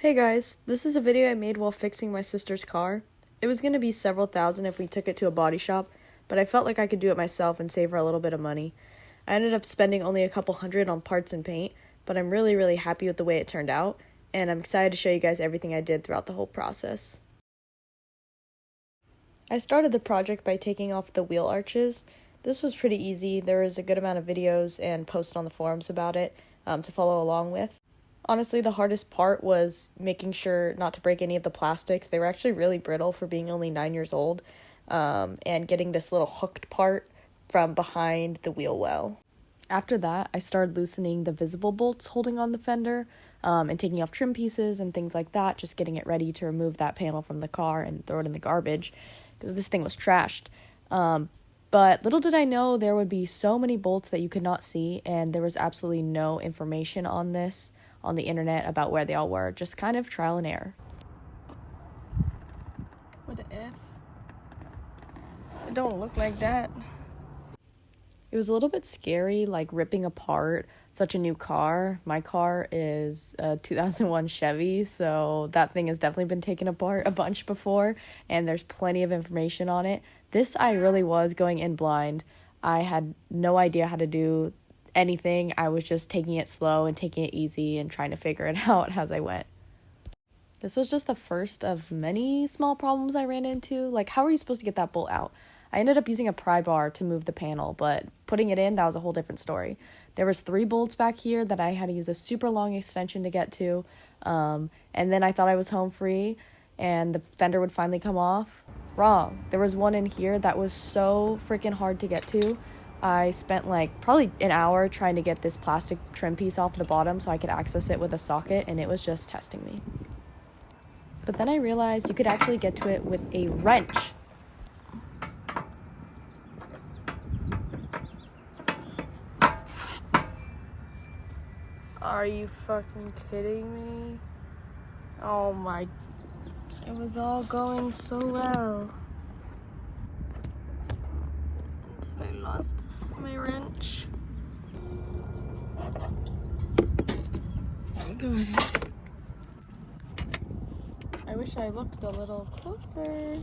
Hey guys, this is a video I made while fixing my sister's car. It was going to be several thousand if we took it to a body shop, but I felt like I could do it myself and save her a little bit of money. I ended up spending only a couple hundred on parts and paint, but I'm really happy with the way it turned out, and I'm excited to show you guys everything I did throughout the whole process. I started the project by taking off the wheel arches. This was pretty easy. There was a good amount of videos and posts on the forums about it to follow along with. Honestly, the hardest part was making sure not to break any of the plastics. They were actually really brittle for being only 9 years old, and getting this little hooked part from behind the wheel well. After that, I started loosening the visible bolts holding on the fender, and taking off trim pieces and things like that, just getting it ready to remove that panel from the car and throw it in the garbage, because this thing was trashed. But little did I know there would be so many bolts that you could not see, and there was absolutely no information on this on the internet about where they all were, just kind of trial and error. What the F? It don't look like that. It was a little bit scary, like ripping apart such a new car. My car is a 2001 Chevy, so that thing has definitely been taken apart a bunch before, and there's plenty of information on it. This I really was going in blind. I had no idea how to do anything. I was just taking it slow and taking it easy and trying to figure it out as I went. This was just the first of many small problems I ran into. Like, how are you supposed to get that bolt out? I ended up using a pry bar to move the panel, but putting it in, that was a whole different story. There was 3 bolts back here that I had to use a super long extension to get to, and then I thought I was home free and the fender would finally come off. Wrong. There was one in here that was so freaking hard to get to. I spent probably an hour trying to get this plastic trim piece off the bottom so I could access it with a socket, and it was just testing me. But then I realized you could actually get to it with a wrench. Are you fucking kidding me? Oh my... It was all going so well. Until I lost my wrench. Good. I wish I looked a little closer,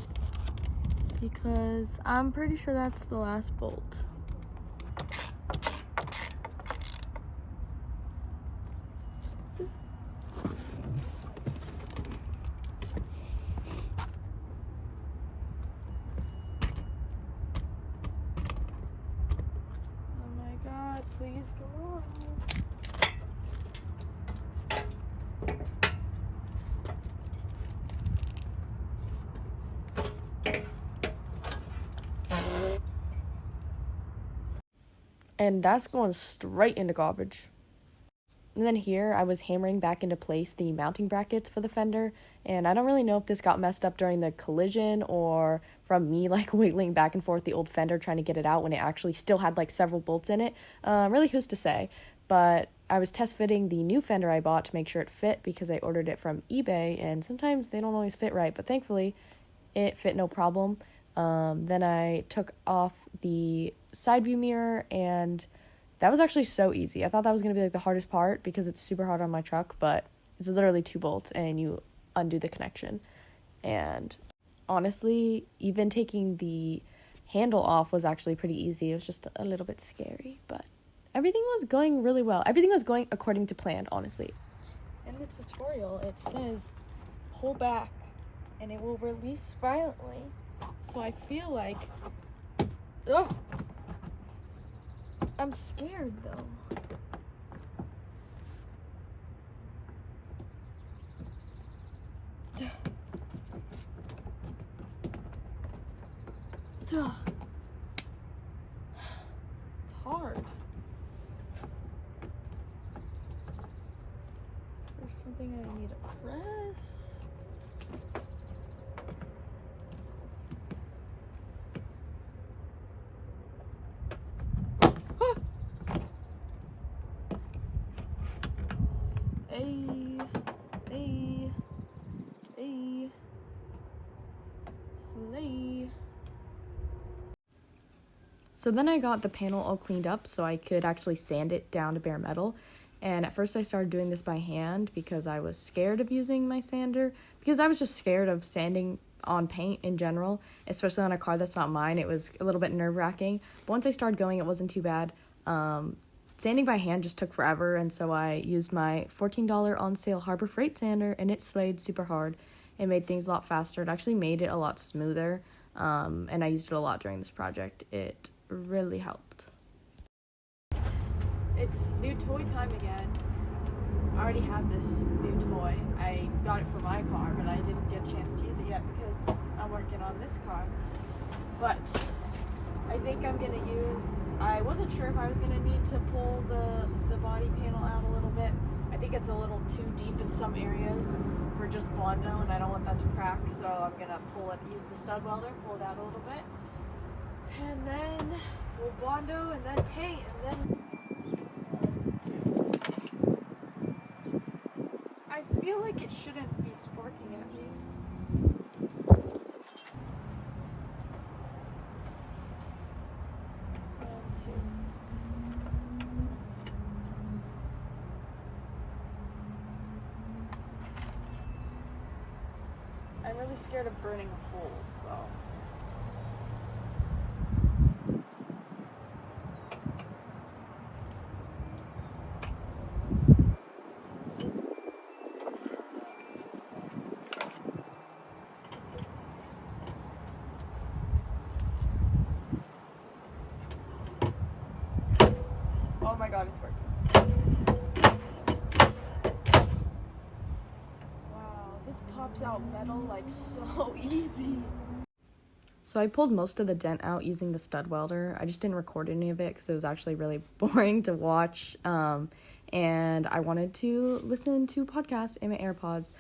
because I'm pretty sure that's the last bolt. Oh my god, please go on. And that's going straight into garbage. And then here, I was hammering back into place the mounting brackets for the fender, and I don't really know if this got messed up during the collision or from me wiggling back and forth the old fender trying to get it out when it actually still had several bolts in it. Really, who's to say? But I was test fitting the new fender I bought to make sure it fit, because I ordered it from eBay, and sometimes they don't always fit right, but thankfully it fit no problem. Then I took off the side view mirror, and that was actually so easy. I thought that was going to be the hardest part because it's super hard on my truck, but it's literally 2 bolts and you undo the connection. And honestly, even taking the handle off was actually pretty easy. It was just a little bit scary, but everything was going really well. Everything was going according to plan, honestly. In the tutorial, it says pull back and it will release violently. So I feel like, ugh, I'm scared though. It's hard. Is there something I need to press? Slay. So then I got the panel all cleaned up so I could actually sand it down to bare metal. And at first I started doing this by hand because I was scared of using my sander, because I was just scared of sanding on paint in general, especially on a car that's not mine. It was a little bit nerve-wracking. But once I started going, it wasn't too bad. Sanding by hand just took forever, and so I used my $14 on sale Harbor Freight sander, and it slayed super hard. It made things a lot faster. It actually made it a lot smoother, and I used it a lot during this project. It really helped. It's new toy time again. I already had this new toy. I got it for my car, but I didn't get a chance to use it yet because I'm working on this car. But I think I'm gonna I wasn't sure if I was gonna need to pull the body panel out a little bit. I think it's a little too deep in some areas for just Bondo, and I don't want that to crack, so I'm gonna use the stud welder, pull it out a little bit. And then we'll Bondo and then paint, and then I feel like it shouldn't be sparking at me. I'm really scared of burning a hole, so. Oh my god, it's working. Wow, this pops out metal like so easy. So I pulled most of the dent out using the stud welder. I just didn't record any of it because it was actually really boring to watch. And I wanted to listen to podcasts in my AirPods.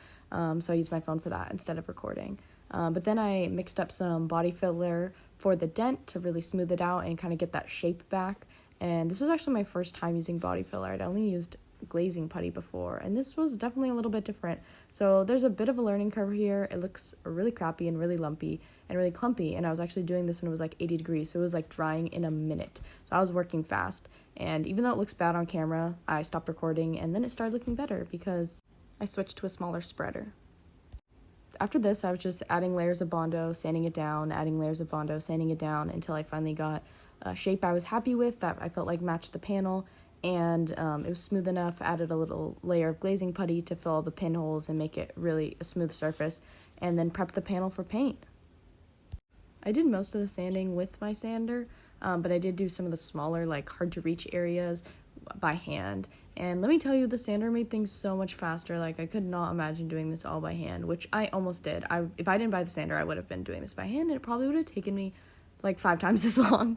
So I used my phone for that instead of recording. But then I mixed up some body filler for the dent to really smooth it out and kind of get that shape back. And this was actually my first time using body filler. I'd only used glazing putty before, and this was definitely a little bit different. So there's a bit of a learning curve here. It looks really crappy and really lumpy and really clumpy, and I was actually doing this when it was like 80 degrees, so it was like drying in a minute. So I was working fast, and even though it looks bad on camera, I stopped recording, and then it started looking better because I switched to a smaller spreader. After this, I was just adding layers of Bondo, sanding it down, adding layers of Bondo, sanding it down until I finally got a shape I was happy with that I felt like matched the panel, and it was smooth enough. Added a little layer of glazing putty to fill all the pinholes and make it really a smooth surface, and then prepped the panel for paint. I did most of the sanding with my sander, but I did do some of the smaller, like hard to reach areas by hand. And let me tell you, the sander made things so much faster. Like, I could not imagine doing this all by hand, which I almost did. If I didn't buy the sander, I would have been doing this by hand, and it probably would have taken me like 5 times as long.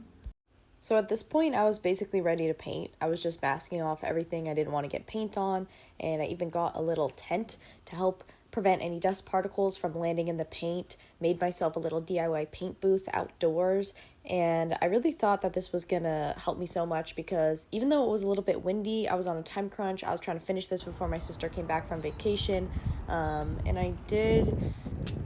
So at this point, I was basically ready to paint. I was just masking off everything I didn't want to get paint on, and I even got a little tent to help prevent any dust particles from landing in the paint, made myself a little DIY paint booth outdoors, and I really thought that this was gonna help me so much because even though it was a little bit windy, I was on a time crunch. I was trying to finish this before my sister came back from vacation, and I did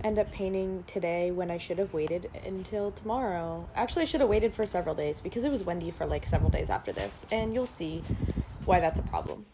end up painting today when I should have waited until tomorrow. Actually, I should have waited for several days because it was windy for like several days after this, and you'll see why that's a problem.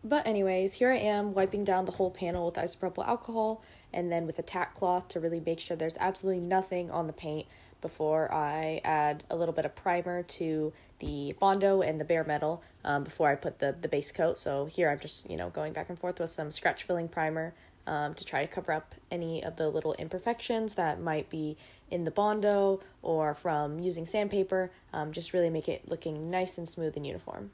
But anyways, here I am wiping down the whole panel with isopropyl alcohol and then with a tack cloth to really make sure there's absolutely nothing on the paint before I add a little bit of primer to the Bondo and the bare metal before I put the base coat. So here I'm just, going back and forth with some scratch filling primer to try to cover up any of the little imperfections that might be in the Bondo or from using sandpaper, just really make it looking nice and smooth and uniform.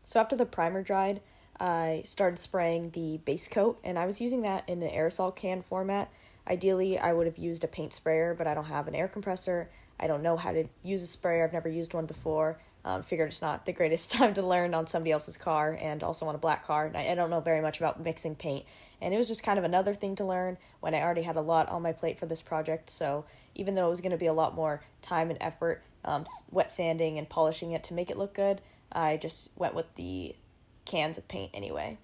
So after the primer dried, I started spraying the base coat, and I was using that in an aerosol can format. Ideally, I would have used a paint sprayer, but I don't have an air compressor. I don't know how to use a sprayer. I've never used one before. Figured it's not the greatest time to learn on somebody else's car, and also on a black car. I don't know very much about mixing paint, and it was just kind of another thing to learn when I already had a lot on my plate for this project. So even though it was going to be a lot more time and effort, wet sanding and polishing it to make it look good, I just went with the cans of paint anyway.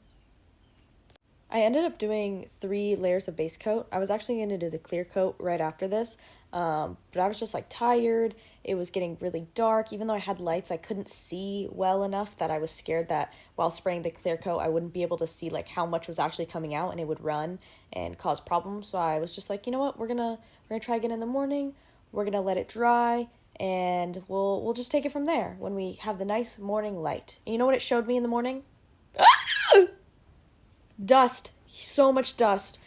I ended up doing 3 layers of base coat. I was actually going to do the clear coat right after this, but I was just tired, it was getting really dark. Even though I had lights, I couldn't see well enough that I was scared that while spraying the clear coat, I wouldn't be able to see like how much was actually coming out and it would run and cause problems. So I was just like, you know what, we're gonna try again in the morning. We're gonna let it dry and we'll just take it from there when we have the nice morning light. And you know what it showed me in the morning? Dust. So much dust.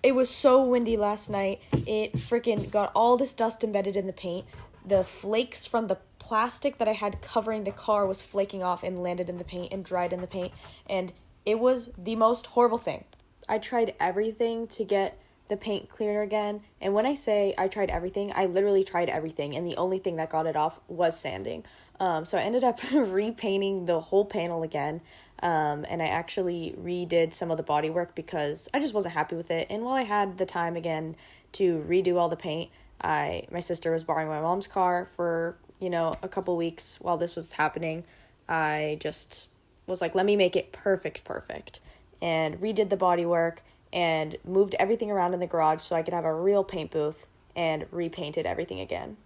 It was so windy last night. It freaking got all this dust embedded in the paint. The flakes from the plastic that I had covering the car was flaking off and landed in the paint and dried in the paint. And it was the most horrible thing. I tried everything to get the paint clear again. And when I say I tried everything, I literally tried everything. And the only thing that got it off was sanding. So I ended up repainting the whole panel again. And I actually redid some of the bodywork because I just wasn't happy with it. And while I had the time again to redo all the paint, my sister was borrowing my mom's car for, a couple weeks while this was happening. I just was like, let me make it perfect, and redid the bodywork and moved everything around in the garage so I could have a real paint booth and repainted everything again.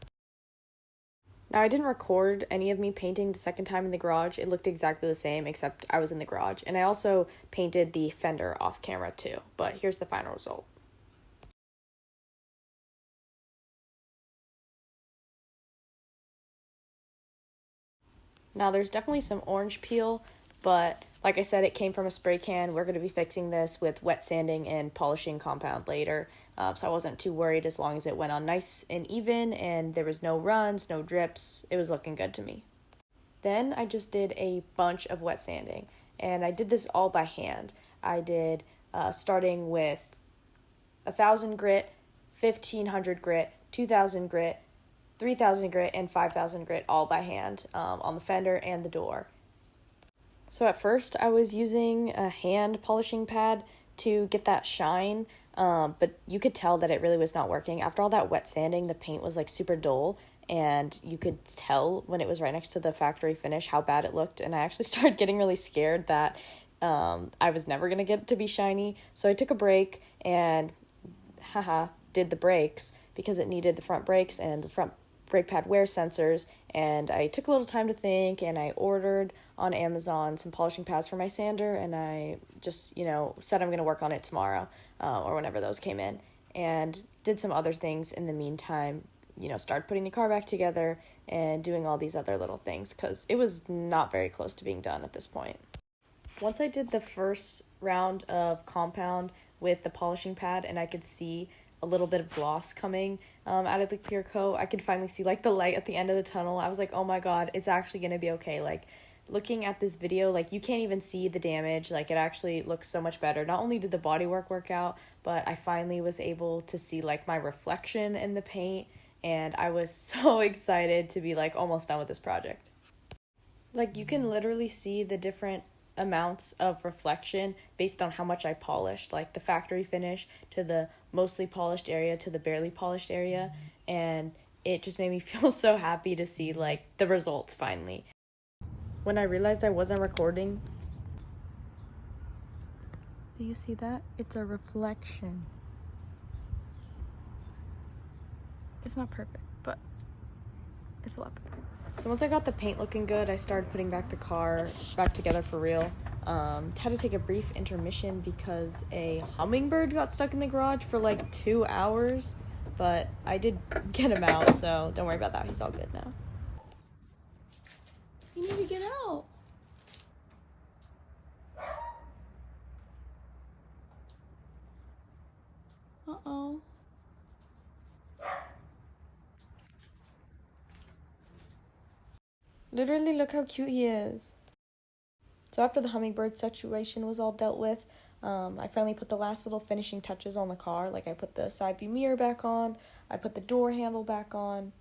Now, I didn't record any of me painting the second time in the garage. It looked exactly the same, except I was in the garage. And I also painted the fender off camera too. But here's the final result. Now, there's definitely some orange peel, but like I said, it came from a spray can. We're going to be fixing this with wet sanding and polishing compound later. So I wasn't too worried as long as it went on nice and even and there was no runs, no drips. It was looking good to me. Then I just did a bunch of wet sanding, and I did this all by hand. I did starting with 1,000 grit, 1,500 grit, 2,000 grit, 3,000 grit, and 5,000 grit all by hand on the fender and the door. So at first I was using a hand polishing pad to get that shine, but you could tell that it really was not working. After all that wet sanding, the paint was like super dull, and you could tell when it was right next to the factory finish how bad it looked, and I actually started getting really scared that I was never going to get it to be shiny. So I took a break and did the brakes because it needed the front brakes and the front brake pad wear sensors, and I took a little time to think, and I ordered on Amazon some polishing pads for my sander, and I just, said I'm going to work on it tomorrow or whenever those came in, and did some other things in the meantime, started putting the car back together and doing all these other little things because it was not very close to being done at this point. Once I did the first round of compound with the polishing pad and I could see a little bit of gloss coming out of the clear coat, I could finally see like the light at the end of the tunnel. I was like, oh my god, it's actually going to be okay. Like, looking at this video, like, you can't even see the damage. Like, it actually looks so much better. Not only did the bodywork work out, but I finally was able to see like my reflection in the paint, and I was so excited to be like almost done with this project. Like, you can literally see the different amounts of reflection based on how much I polished, like the factory finish to the mostly polished area to the barely polished area, and it just made me feel so happy to see like the results finally. When I realized I wasn't recording, do you see that? It's a reflection. It's not perfect, but it's a lot better. So once I got the paint looking good, I started putting back the car back together for real. Had to take a brief intermission because a hummingbird got stuck in the garage for like 2 hours, but I did get him out, so don't worry about that. He's all good now. You need to get out. Uh-oh. Literally, look how cute he is. So after the hummingbird situation was all dealt with, I finally put the last little finishing touches on the car. Like, I put the side view mirror back on, I put the door handle back on,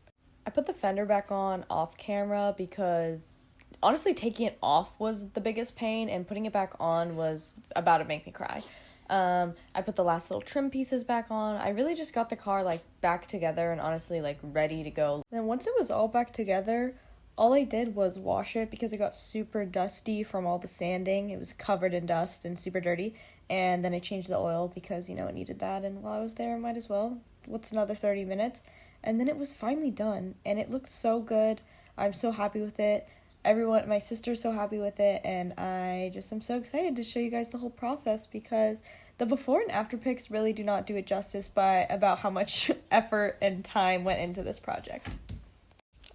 I put the fender back on off camera because honestly taking it off was the biggest pain, and putting it back on was about to make me cry. I put the last little trim pieces back on. I really just got the car like back together and honestly like ready to go. Then once it was all back together, all I did was wash it because it got super dusty from all the sanding. It was covered in dust and super dirty. And then I changed the oil because, it needed that. And while I was there, I might as well. What's another 30 minutes? and then it was finally done, and it looks so good. I'm so happy with it. Everyone, my sister's so happy with it, and I just am so excited to show you guys the whole process, because the before and after pics really do not do it justice by about how much effort and time went into this project.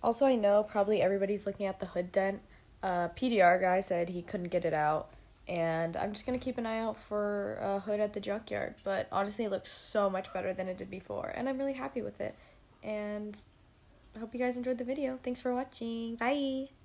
Also, I know probably everybody's looking at the hood dent. PDR guy said he couldn't get it out, and I'm just going to keep an eye out for a hood at the junkyard. But honestly, it looks so much better than it did before, and I'm really happy with it. And I hope you guys enjoyed the video. Thanks for watching. Bye!